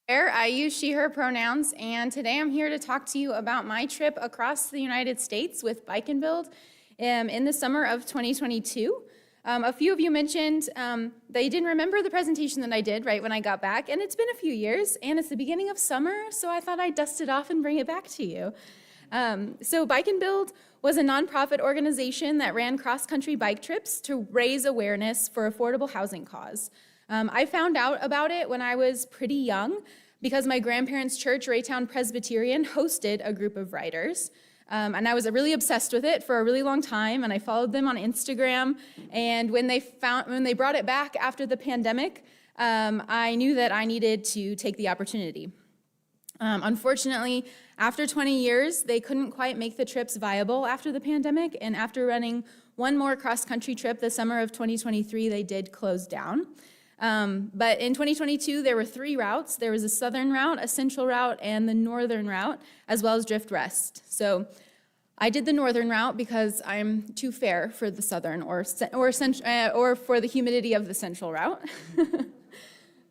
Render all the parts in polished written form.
I use she, her pronouns, and today I'm here to talk to you about my trip across the United States with Bike and Build in the summer of 2022. A few of you mentioned they didn't remember the presentation that I did right when I got back, and it's been a few years, and it's the beginning of summer, so I thought I'd dust it off and bring it back to you. So Bike and Build was a nonprofit organization that ran cross-country bike trips to raise awareness for affordable housing cause. I found out about it when I was pretty young because my grandparents' church, Raytown Presbyterian, hosted a group of riders. And I was really obsessed with it for a really long time, and I followed them on Instagram. And when they brought it back after the pandemic, I knew that I needed to take the opportunity. Unfortunately, after 20 years, they couldn't quite make the trips viable after the pandemic, and after running one more cross-country trip the summer of 2023, they did close down. But in 2022, there were 3 routes. There was a southern route, a central route, and the northern route, as well as Drift West. So I did the northern route because I'm too fair for the southern or for the humidity of the central route.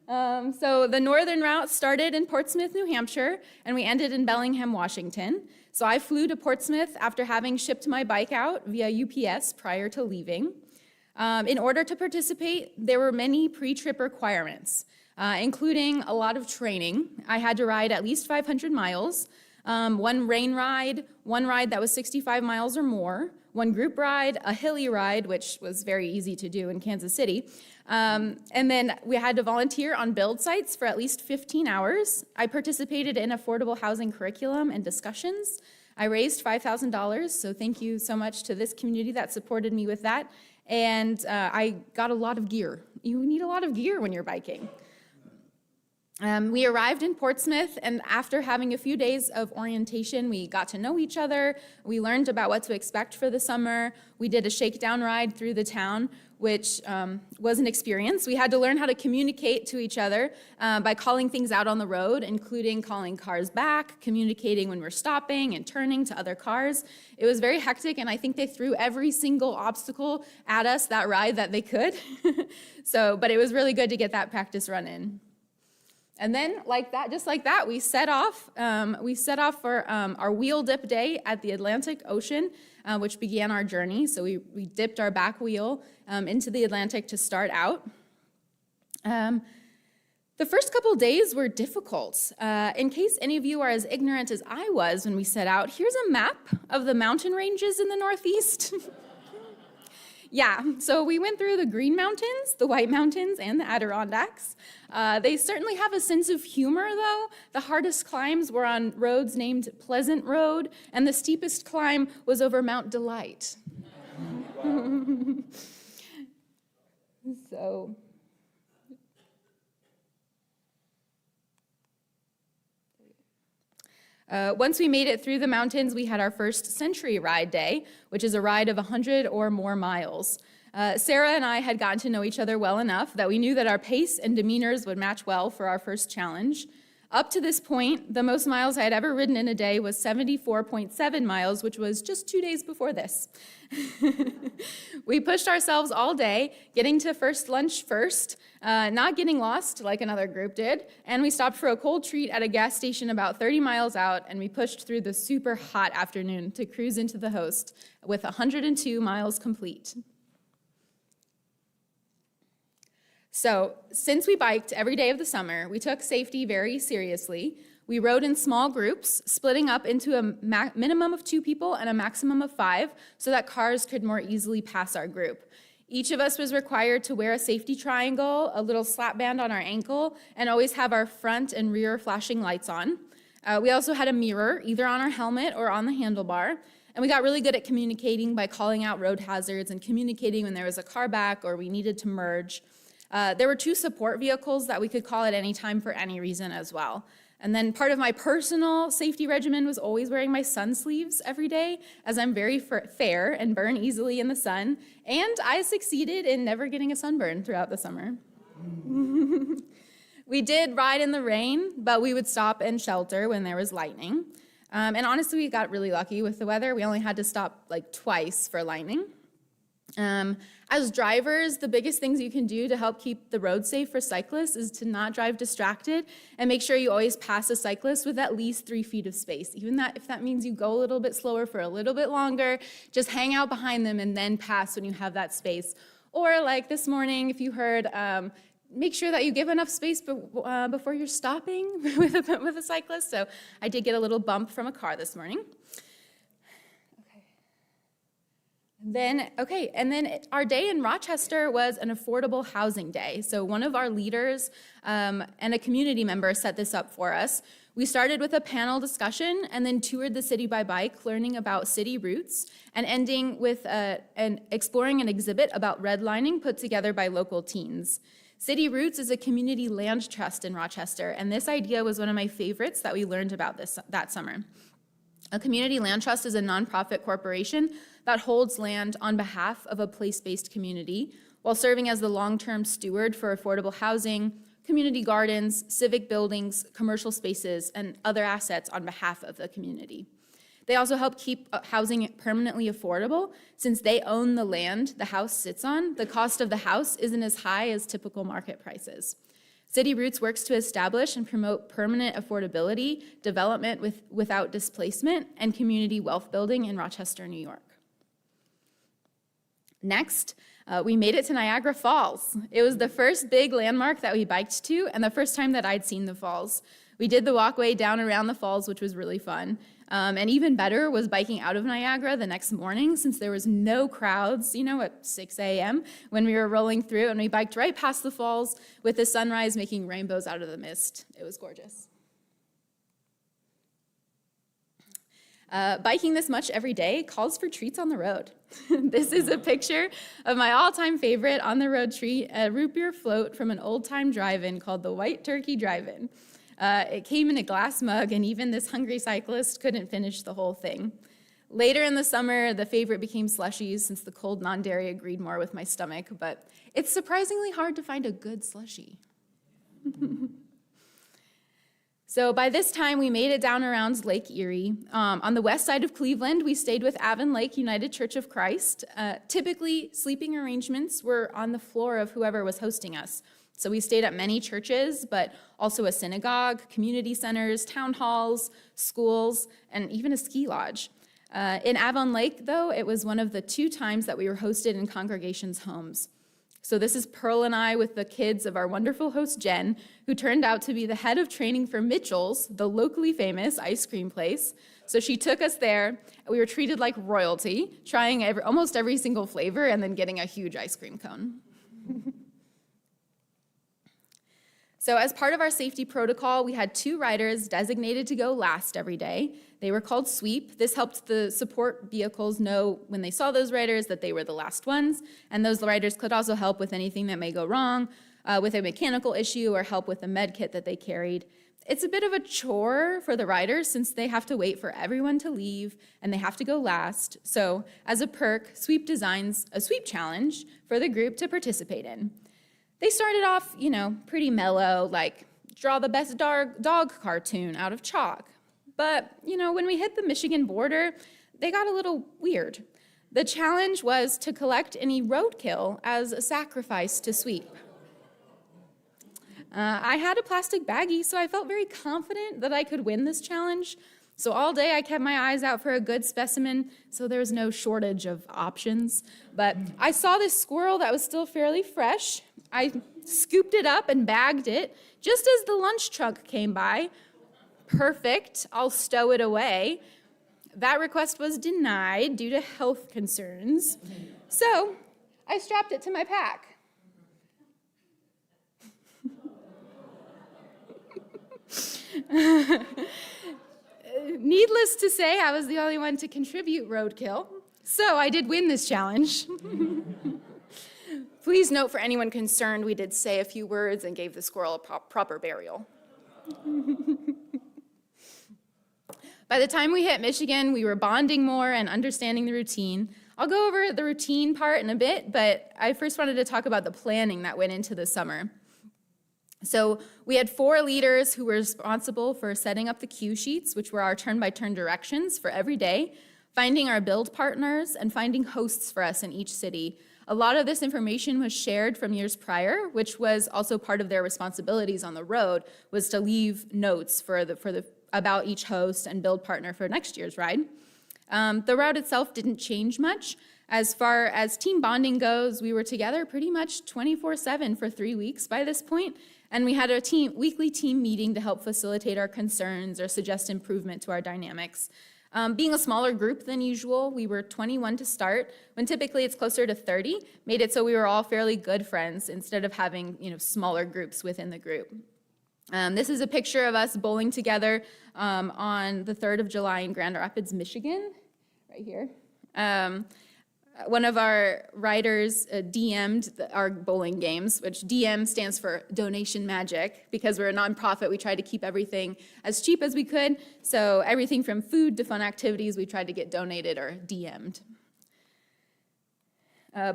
So the northern route started in Portsmouth, New Hampshire, and we ended in Bellingham, Washington. So I flew to Portsmouth after having shipped my bike out via UPS prior to leaving. In order to participate, there were many pre-trip requirements, including a lot of training. I had to ride at least 500 miles, one rain ride, one ride that was 65 miles or more, one group ride, a hilly ride, which was very easy to do in Kansas City, and then we had to volunteer on build sites for at least 15 hours. I participated in affordable housing curriculum and discussions. I raised $5,000, so thank you so much to this community that supported me with that. And I got a lot of gear. You need a lot of gear when you're biking. We arrived in Portsmouth, and after having a few days of orientation, we got to know each other. We learned about what to expect for the summer. We did a shakedown ride through the town, which was an experience. We had to learn how to communicate to each other by calling things out on the road, including calling cars back, communicating when we're stopping and turning to other cars. It was very hectic, and I think they threw every single obstacle at us that ride that they could. But it was really good to get that practice run in. And then, just like that, we set off. For our wheel dip day at the Atlantic Ocean, which began our journey. So we dipped our back wheel into the Atlantic to start out. The first couple days were difficult. In case any of you are as ignorant as I was when we set out, here's a map of the mountain ranges in the Northeast. Yeah, so we went through the Green Mountains, the White Mountains, and the Adirondacks. They certainly have a sense of humor, though. The hardest climbs were on roads named Pleasant Road, and the steepest climb was over Mount Delight. Once we made it through the mountains, we had our first Century Ride Day, which is a ride of 100 or more miles. Sarah and I had gotten to know each other well enough that we knew that our pace and demeanors would match well for our first challenge. Up to this point, the most miles I had ever ridden in a day was 74.7 miles, which was just 2 days before this. We pushed ourselves all day, getting to first lunch first, not getting lost like another group did, and we stopped for a cold treat at a gas station about 30 miles out, and we pushed through the super hot afternoon to cruise into the host with 102 miles complete. So, since we biked every day of the summer, we took safety very seriously. We rode in small groups, splitting up into a minimum of 2 people and a maximum of 5, so that cars could more easily pass our group. Each of us was required to wear a safety triangle, a little slap band on our ankle, and always have our front and rear flashing lights on. We also had a mirror, either on our helmet or on the handlebar, and we got really good at communicating by calling out road hazards and communicating when there was a car back or we needed to merge. There were 2 support vehicles that we could call at any time for any reason as well. And then part of my personal safety regimen was always wearing my sun sleeves every day, as I'm very fair and burn easily in the sun, and I succeeded in never getting a sunburn throughout the summer. We did ride in the rain, but we would stop and shelter when there was lightning. And honestly, we got really lucky with the weather. We only had to stop like twice for lightning. As drivers, the biggest things you can do to help keep the road safe for cyclists is to not drive distracted and make sure you always pass a cyclist with at least 3 feet of space. Even that, if that means you go a little bit slower for a little bit longer, just hang out behind them and then pass when you have that space. Or like this morning, if you heard, make sure that you give enough space before you're stopping with a cyclist. So I did get a little bump from a car this morning. And then our day in Rochester was an affordable housing day. So one of our leaders and a community member set this up for us. We started with a panel discussion and then toured the city by bike, learning about city routes, and ending with exploring an exhibit about redlining put together by local teens. City Roots is a community land trust in Rochester, and this idea was one of my favorites that we learned about that summer. A community land trust is a nonprofit corporation that holds land on behalf of a place-based community while serving as the long-term steward for affordable housing, community gardens, civic buildings, commercial spaces, and other assets on behalf of the community. They also help keep housing permanently affordable. Since they own the land the house sits on, the cost of the house isn't as high as typical market prices. City Roots works to establish and promote permanent affordability, development without displacement, and community wealth building in Rochester, New York. Next, we made it to Niagara Falls. It was the first big landmark that we biked to and the first time that I'd seen the falls. We did the walkway down around the falls, which was really fun. And even better was biking out of Niagara the next morning since there was no crowds, at 6 a.m. when we were rolling through, and we biked right past the falls with the sunrise making rainbows out of the mist. It was gorgeous. Biking this much every day calls for treats on the road. This is a picture of my all-time favorite on-the-road treat, a root beer float from an old-time drive-in called the White Turkey Drive-In. It came in a glass mug, and even this hungry cyclist couldn't finish the whole thing. Later in the summer, the favorite became slushies since the cold non-dairy agreed more with my stomach, but it's surprisingly hard to find a good slushie. So by this time, we made it down around Lake Erie. On the west side of Cleveland, we stayed with Avon Lake United Church of Christ. Typically, sleeping arrangements were on the floor of whoever was hosting us. So we stayed at many churches, but also a synagogue, community centers, town halls, schools, and even a ski lodge. In Avon Lake, though, it was one of the 2 times that we were hosted in congregations' homes. So this is Pearl and I with the kids of our wonderful host, Jen, who turned out to be the head of training for Mitchell's, the locally famous ice cream place. So she took us there, and we were treated like royalty, trying almost every single flavor and then getting a huge ice cream cone. So as part of our safety protocol, we had 2 riders designated to go last every day. They were called sweep. This helped the support vehicles know when they saw those riders that they were the last ones, and those riders could also help with anything that may go wrong, with a mechanical issue or help with a med kit that they carried. It's a bit of a chore for the riders since they have to wait for everyone to leave and they have to go last. So as a perk, Sweep designs a sweep challenge for the group to participate in. They started off, pretty mellow, like draw the best dog cartoon out of chalk. But, when we hit the Michigan border, they got a little weird. The challenge was to collect any roadkill as a sacrifice to Sweep. I had a plastic baggie, so I felt very confident that I could win this challenge. So all day I kept my eyes out for a good specimen, so there was no shortage of options. But I saw this squirrel that was still fairly fresh. I scooped it up and bagged it just as the lunch truck came by. Perfect, I'll stow it away. That request was denied due to health concerns. So I strapped it to my pack. Needless to say, I was the only one to contribute roadkill, so I did win this challenge. Please note for anyone concerned, we did say a few words and gave the squirrel a proper burial. By the time we hit Michigan, we were bonding more and understanding the routine. I'll go over the routine part in a bit, but I first wanted to talk about the planning that went into the summer. So we had 4 leaders who were responsible for setting up the cue sheets, which were our turn-by-turn directions for every day, finding our build partners, and finding hosts for us in each city. A lot of this information was shared from years prior, which was also part of their responsibilities on the road, was to leave notes about each host and build partner for next year's ride. The route itself didn't change much. As far as team bonding goes, we were together pretty much 24/7 for 3 weeks by this point, and we had a weekly team meeting to help facilitate our concerns or suggest improvement to our dynamics. Being a smaller group than usual, we were 21 to start, when typically it's closer to 30, made it so we were all fairly good friends instead of having smaller groups within the group. This is a picture of us bowling together on the 3rd of July in Grand Rapids, Michigan, right here. One of our writers DM'd our bowling games, which DM stands for Donation Magic. Because we're a nonprofit, we tried to keep everything as cheap as we could. So everything from food to fun activities, we tried to get donated or DM'd.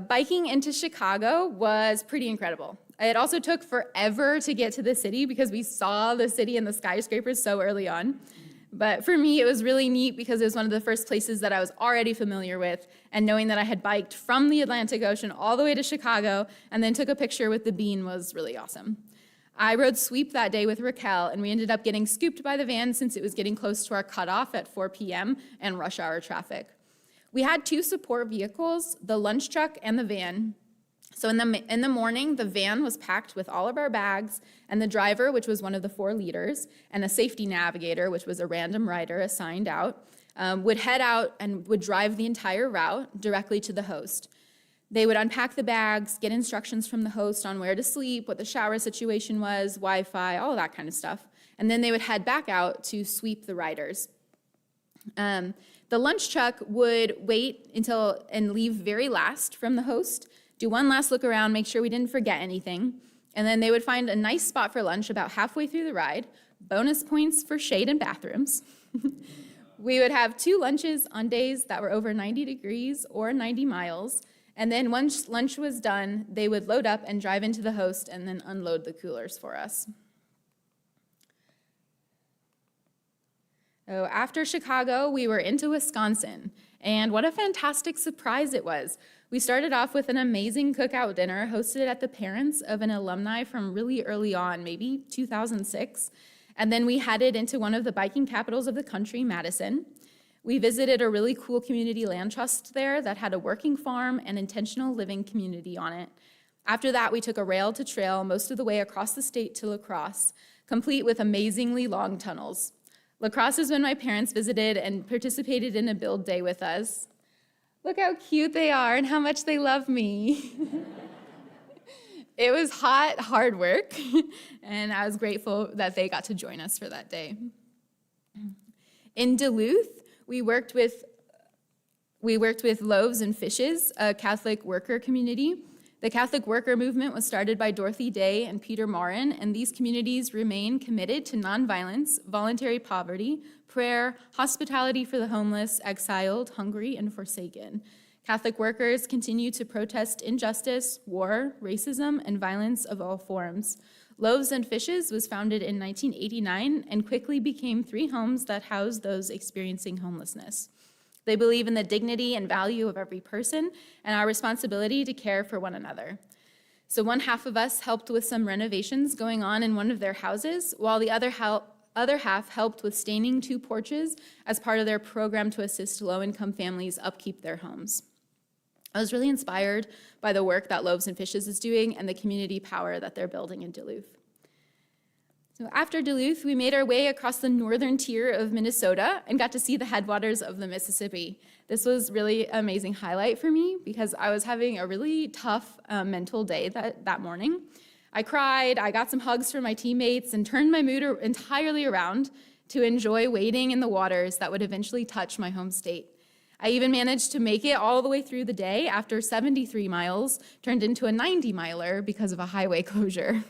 Biking into Chicago was pretty incredible. It also took forever to get to the city because we saw the city and the skyscrapers so early on. But for me, it was really neat because it was one of the first places that I was already familiar with, and knowing that I had biked from the Atlantic Ocean all the way to Chicago and then took a picture with the bean was really awesome. I rode sweep that day with Raquel, and we ended up getting scooped by the van since it was getting close to our cutoff at 4 p.m. and rush hour traffic. We had 2 support vehicles, the lunch truck and the van. So in the morning, the van was packed with all of our bags, and the driver, which was one of the 4 leaders, and a safety navigator, which was a random rider assigned out, would head out and would drive the entire route directly to the host. They would unpack the bags, get instructions from the host on where to sleep, what the shower situation was, Wi-Fi, all that kind of stuff. And then they would head back out to sweep the riders. The lunch truck would wait until and leave very last from the host, do one last look around, make sure we didn't forget anything, and then they would find a nice spot for lunch about halfway through the ride, bonus points for shade and bathrooms. We would have 2 lunches on days that were over 90 degrees or 90 miles, and then once lunch was done, they would load up and drive into the host and then unload the coolers for us. So after Chicago, we were into Wisconsin, and what a fantastic surprise it was. We started off with an amazing cookout dinner hosted at the parents of an alumni from really early on, maybe 2006. And then we headed into one of the biking capitals of the country, Madison. We visited a really cool community land trust there that had a working farm and intentional living community on it. After that, we took a rail to trail most of the way across the state to La Crosse, complete with amazingly long tunnels. La Crosse is when my parents visited and participated in a build day with us. Look how cute they are and how much they love me. It was hot, hard work, and I was grateful that they got to join us for that day. In Duluth, we worked with Loaves and Fishes, a Catholic worker community. The Catholic worker movement was started by Dorothy Day and Peter Morin, and these communities remain committed to nonviolence, voluntary poverty, prayer, hospitality for the homeless, exiled, hungry, and forsaken. Catholic workers continue to protest injustice, war, racism, and violence of all forms. Loaves and Fishes was founded in 1989 and quickly became 3 homes that house those experiencing homelessness. They believe in the dignity and value of every person and our responsibility to care for one another. So one half of us helped with some renovations going on in one of their houses, while the other half helped with staining 2 porches as part of their program to assist low-income families upkeep their homes. I was really inspired by the work that Loaves and Fishes is doing and the community power that they're building in Duluth. So after Duluth, we made our way across the northern tier of Minnesota and got to see the headwaters of the Mississippi. This was really an amazing highlight for me because I was having a really tough mental day that morning. I cried, I got some hugs from my teammates, and turned my mood entirely around to enjoy wading in the waters that would eventually touch my home state. I even managed to make it all the way through the day after 73 miles turned into a 90-miler because of a highway closure.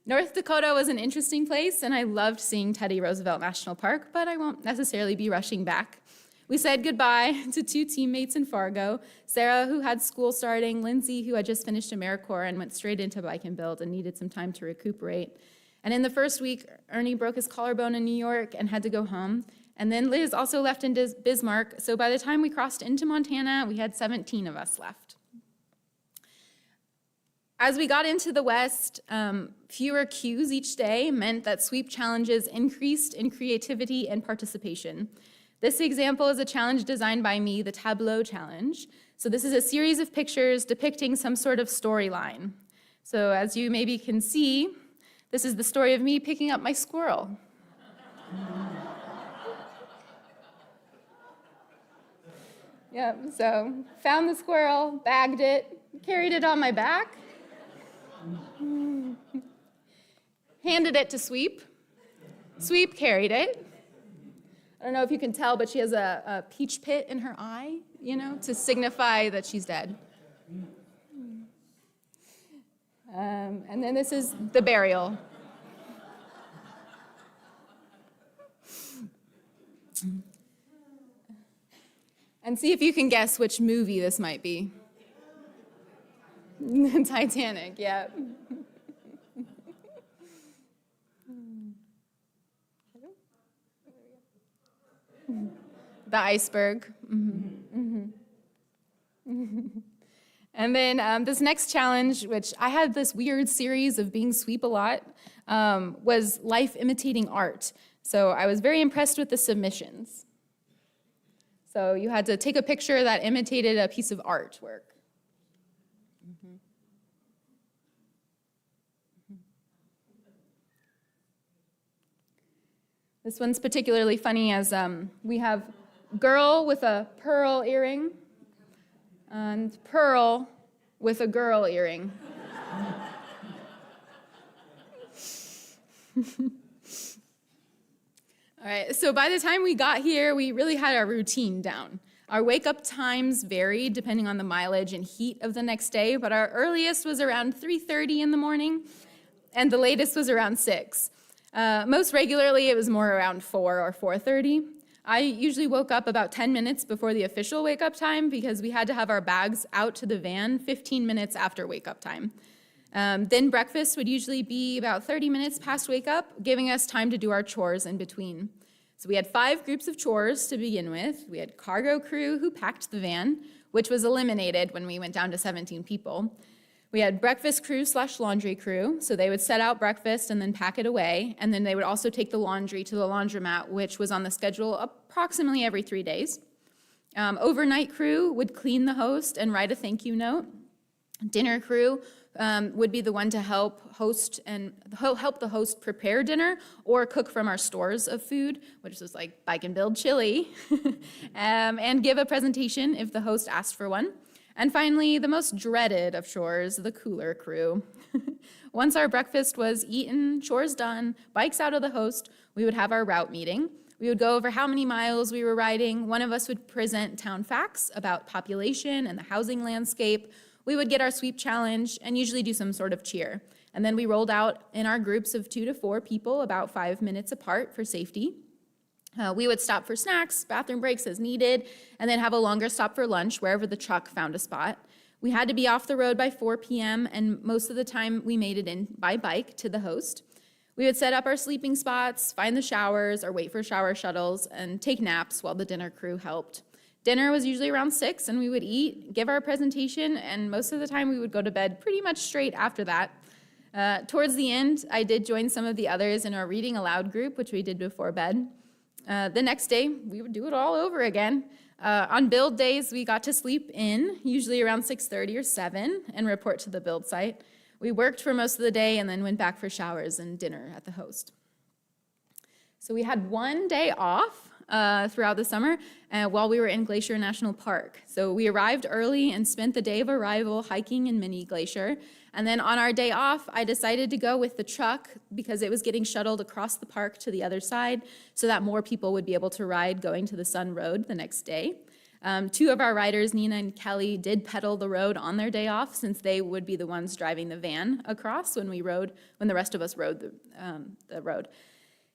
North Dakota was an interesting place, and I loved seeing Teddy Roosevelt National Park, but I won't necessarily be rushing back. We said goodbye to 2 teammates in Fargo, Sarah, who had school starting, Lindsay, who had just finished AmeriCorps and went straight into Bike and Build and needed some time to recuperate. And in the first week, Ernie broke his collarbone in New York and had to go home, And then Liz also left in Bismarck, so by the time we crossed into Montana, we had 17 of us left. As we got into the West, fewer cues each day meant that sweep challenges increased in creativity and participation. This example is a challenge designed by me, the Tableau Challenge. So this is a series of pictures depicting some sort of storyline. So as you maybe can see, this is the story of me picking up my squirrel. Yep, so found the squirrel, bagged it, carried it on my back, handed it to Sweep. Sweep carried it. I don't know if you can tell, but she has a peach pit in her eye, to signify that she's dead. And then this is the burial. And see if you can guess which movie this might be. Titanic, yeah. The iceberg. And then this next challenge, which I had this weird series of being Sweep a lot, was life imitating art. So I was very impressed with the submissions. So you had to take a picture that imitated a piece of artwork. This one's particularly funny as we have girl with a pearl earring and pearl with a girl earring. All right, so by the time we got here, we really had our routine down. Our wake-up times varied depending on the mileage and heat of the next day, but our earliest was around 3:30 in the morning, and the latest was around 6. Most regularly, it was more around 4 or 4:30. I usually woke up about 10 minutes before the official wake-up time because we had to have our bags out to the van 15 minutes after wake-up time. Then breakfast would usually be about 30 minutes past wake up, giving us time to do our chores in between. So we had 5 groups of chores to begin with. We had cargo crew who packed the van, which was eliminated when we went down to 17 people. We had breakfast crew / laundry crew, so they would set out breakfast and then pack it away, and then they would also take the laundry to the laundromat, which was on the schedule approximately every 3 days. Overnight crew would clean the host and write a thank you note. Dinner crew would be the one to help the host prepare dinner or cook from our stores of food, which was like Bike and Build chili, and give a presentation if the host asked for one. And finally, the most dreaded of chores, the cooler crew. Once our breakfast was eaten, chores done, bikes out of the host, we would have our route meeting. We would go over how many miles we were riding. One of us would present town facts about population and the housing landscape. We would get our sweep challenge and usually do some sort of cheer. And then we rolled out in our groups of 2 to 4 people about 5 minutes apart for safety. We would stop for snacks, bathroom breaks as needed, and then have a longer stop for lunch wherever the truck found a spot. We had to be off the road by 4 p.m., and most of the time we made it in by bike to the host. We would set up our sleeping spots, find the showers, or wait for shower shuttles, and take naps while the dinner crew helped. Dinner was usually around 6, and we would eat, give our presentation, and most of the time we would go to bed pretty much straight after that. Towards the end, I did join some of the others in our reading aloud group, which we did before bed. The next day, we would do it all over again. On build days, we got to sleep in, usually around 6:30 or 7, and report to the build site. We worked for most of the day and then went back for showers and dinner at the host. So we had 1 day off throughout the summer while we were in Glacier National Park. So we arrived early and spent the day of arrival hiking in Mini Glacier. And then on our day off, I decided to go with the truck because it was getting shuttled across the park to the other side so that more people would be able to ride going to the Sun Road the next day. 2 of our riders, Nina and Kelly, did pedal the road on their day off since they would be the ones driving the van across when the rest of us rode the road.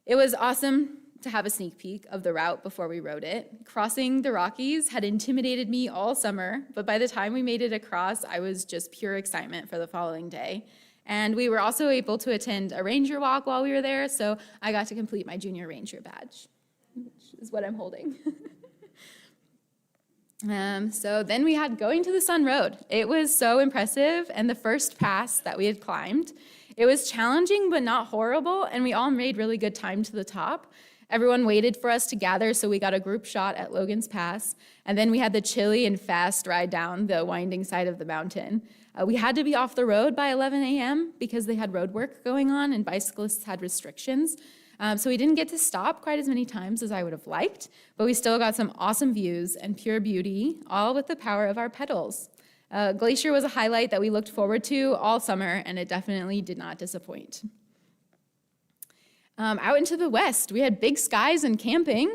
It was awesome to have a sneak peek of the route before we rode it. Crossing the Rockies had intimidated me all summer, but by the time we made it across, I was just pure excitement for the following day. And we were also able to attend a ranger walk while we were there, so I got to complete my junior ranger badge. which is what I'm holding. So then we had Going to the Sun Road. It was so impressive, and the first pass that we had climbed. It was challenging but not horrible, and we all made really good time to the top. Everyone waited for us to gather, so we got a group shot at Logan's Pass, and then we had the chilly and fast ride down the winding side of the mountain. We had to be off the road by 11 a.m. because they had road work going on and bicyclists had restrictions. So we didn't get to stop quite as many times as I would have liked, but we still got some awesome views and pure beauty, all with the power of our pedals. Glacier was a highlight that we looked forward to all summer, and it definitely did not disappoint. Out into the west, we had Big Skies and camping.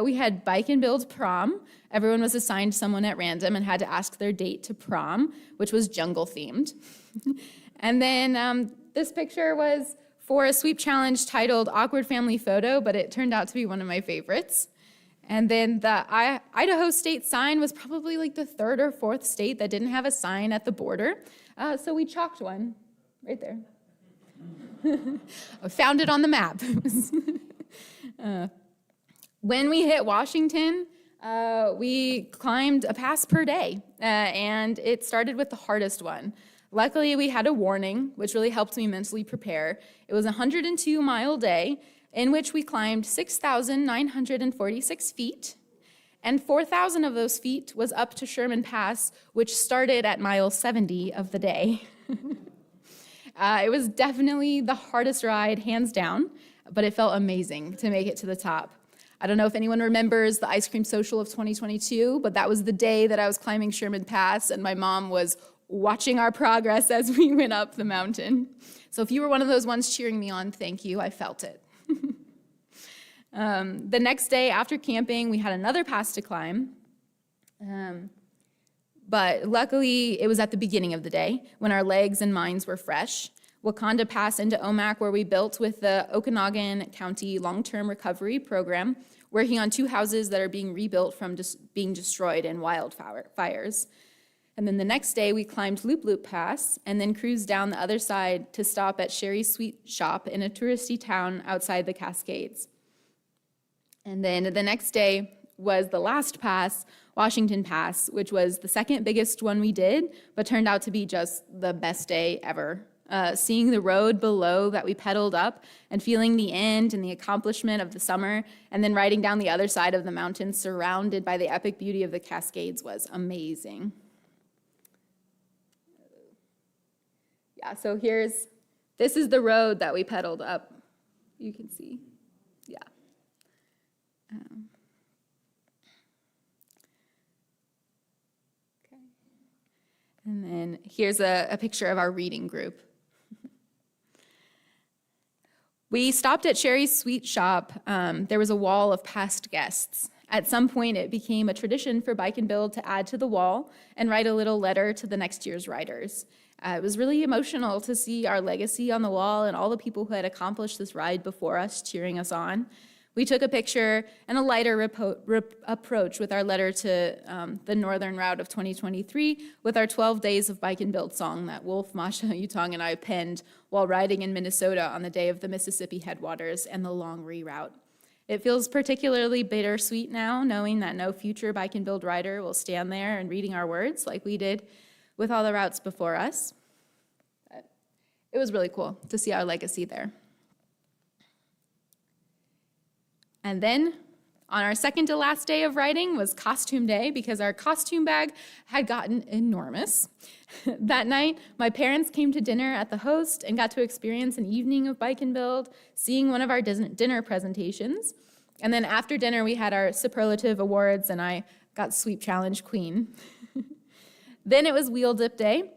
We had Bike and Build prom. Everyone was assigned someone at random and had to ask their date to prom, which was jungle themed. And then this picture was for a sweep challenge titled Awkward Family Photo, but it turned out to be one of my favorites. And then the Idaho state sign was probably like the third or fourth state that didn't have a sign at the border. So we chalked one right there. I found it on the map. When we hit Washington, we climbed a pass per day, and it started with the hardest one. Luckily, we had a warning, which really helped me mentally prepare. It was a 102-mile day in which we climbed 6,946 feet, and 4,000 of those feet was up to Sherman Pass, which started at mile 70 of the day. It was definitely the hardest ride, hands down, but it felt amazing to make it to the top. I don't know if anyone remembers the Ice Cream Social of 2022, but that was the day that I was climbing Sherman Pass, and my mom was watching our progress as we went up the mountain. So if you were one of those ones cheering me on, thank you, I felt it. The next day after camping, we had another pass to climb. But luckily, it was at the beginning of the day when our legs and minds were fresh. Wakanda Pass into Omak, where we built with the Okanagan County Long-Term Recovery Program, working on 2 houses that are being rebuilt from being destroyed in wildfires. And then the next day, we climbed Loop Loop Pass and then cruised down the other side to stop at Sherry's Sweet Shop in a touristy town outside the Cascades. And then the next day was the last pass, Washington Pass, which was the second biggest one we did, but turned out to be just the best day ever. Seeing the road below that we pedaled up and feeling the end and the accomplishment of the summer, and then riding down the other side of the mountain surrounded by the epic beauty of the Cascades was amazing. Yeah, so this is the road that we pedaled up. You can see, yeah. Okay. And then here's a picture of our reading group. We stopped at Sherry's Sweet Shop. There was a wall of past guests. At some point, it became a tradition for Bike and Build to add to the wall and write a little letter to the next year's riders. It was really emotional to see our legacy on the wall and all the people who had accomplished this ride before us cheering us on. We took a picture and a lighter approach with our letter to the Northern Route of 2023 with our 12 Days of Bike and Build song that Wolf, Masha, Yutong, and I penned while riding in Minnesota on the day of the Mississippi headwaters and the long reroute. It feels particularly bittersweet now, knowing that no future Bike and Build rider will stand there and reading our words like we did with all the routes before us. But it was really cool to see our legacy there. And then on our second to last day of riding was costume day because our costume bag had gotten enormous. That night, my parents came to dinner at the Host and got to experience an evening of Bike and Build, seeing one of our dinner presentations. And then after dinner, we had our superlative awards and I got Sweep Challenge Queen. Then it was Wheel Dip Day.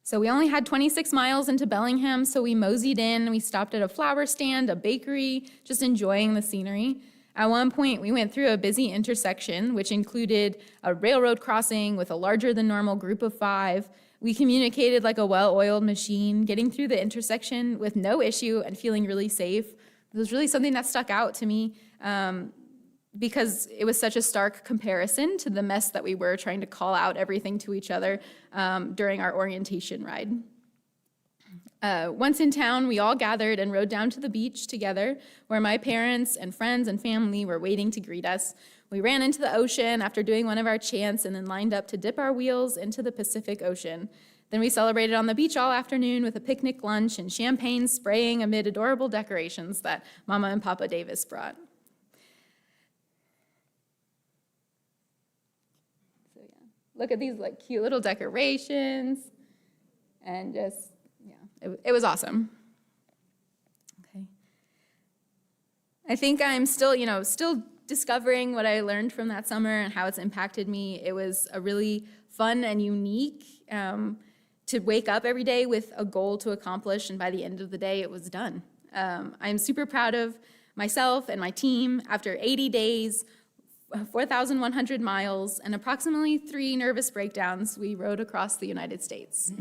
So we only had 26 miles into Bellingham, so we moseyed in. We stopped at a flower stand, a bakery, just enjoying the scenery. At one point, we went through a busy intersection, which included a railroad crossing with a larger than normal group of 5. We communicated like a well-oiled machine, getting through the intersection with no issue and feeling really safe. It was really something that stuck out to me because it was such a stark comparison to the mess that we were trying to call out everything to each other during our orientation ride. Once in town, we all gathered and rode down to the beach together, where my parents and friends and family were waiting to greet us. We ran into the ocean after doing one of our chants and then lined up to dip our wheels into the Pacific Ocean. Then we celebrated on the beach all afternoon with a picnic lunch and champagne spraying amid adorable decorations that Mama and Papa Davis brought. So yeah, look at these like cute little decorations, and just, yeah, it was awesome. Okay. I think I'm still discovering what I learned from that summer and how it's impacted me. It was a really fun and unique to wake up every day with a goal to accomplish, and by the end of the day, it was done. I'm super proud of myself and my team. After 80 days, 4,100 miles, and approximately 3 nervous breakdowns, we rode across the United States.